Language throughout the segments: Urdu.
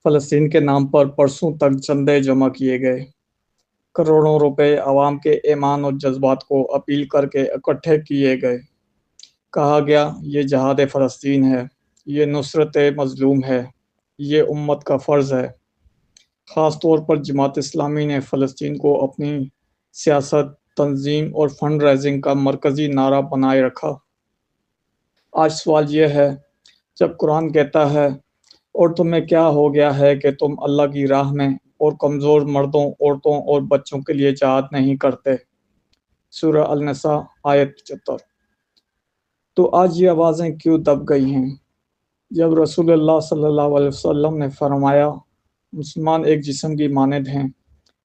فلسطین کے نام پر برسوں تک چندے جمع کیے گئے، کروڑوں روپے عوام کے ایمان اور جذبات کو اپیل کر کے اکٹھے کیے گئے۔ کہا گیا یہ جہاد فلسطین ہے، یہ نصرت مظلوم ہے، یہ امت کا فرض ہے۔ خاص طور پر جماعت اسلامی نے فلسطین کو اپنی سیاست، تنظیم اور فنڈ ریزنگ کا مرکزی نعرہ بنائے رکھا۔ آج سوال یہ ہے، جب قرآن کہتا ہے اور تمہیں کیا ہو گیا ہے کہ تم اللہ کی راہ میں اور کمزور مردوں، عورتوں اور بچوں کے لیے جہاد نہیں کرتے، سورہ النساء آیت 75۔ تو آج یہ آوازیں کیوں دب گئی ہیں، جب رسول اللہ صلی اللہ علیہ وسلم نے فرمایا مسلمان ایک جسم کی مانند ہیں،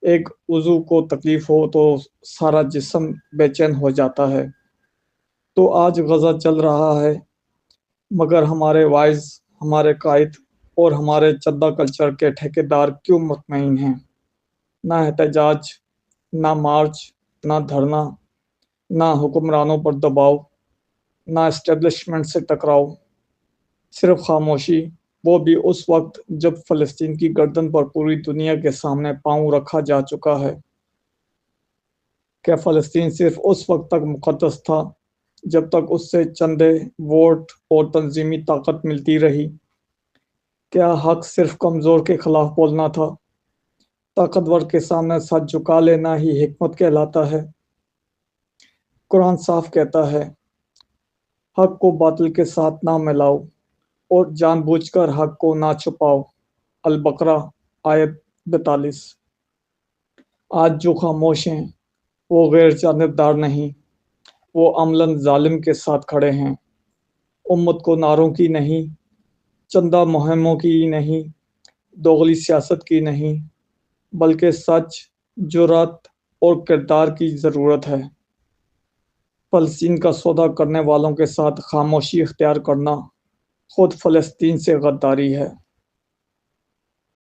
ایک عضو کو تکلیف ہو تو سارا جسم بے چین ہو جاتا ہے۔ تو آج غزہ چل رہا ہے، مگر ہمارے وائز، ہمارے قائد اور ہمارے چندہ کلچر کے ٹھیکیدار کیوں مطمئن ہیں؟ نہ احتجاج، نہ مارچ، نہ دھرنا، نہ حکمرانوں پر دباؤ، نہ اسٹیبلشمنٹ سے ٹکراؤ، صرف خاموشی، وہ بھی اس وقت جب فلسطین کی گردن پر پوری دنیا کے سامنے پاؤں رکھا جا چکا ہے۔ کیا فلسطین صرف اس وقت تک مقدس تھا جب تک اس سے چندے، ووٹ اور تنظیمی طاقت ملتی رہی؟ کیا حق صرف کمزور کے خلاف بولنا تھا؟ طاقتور کے سامنے سر جھکا لینا ہی حکمت کہلاتا ہے؟ قرآن صاف کہتا ہے، حق کو باطل کے ساتھ نہ ملاؤ اور جان بوجھ کر حق کو نہ چھپاؤ، البقرہ آیت 42۔ آج جو خاموش ہیں وہ غیر جانبدار نہیں، وہ عملاً ظالم کے ساتھ کھڑے ہیں۔ امت کو نعروں کی نہیں، چندہ مہموں کی نہیں، دوغلی سیاست کی نہیں، بلکہ سچ، جرات اور کردار کی ضرورت ہے۔ فلسطین کا سودا کرنے والوں کے ساتھ خاموشی اختیار کرنا خود فلسطین سے غداری ہے۔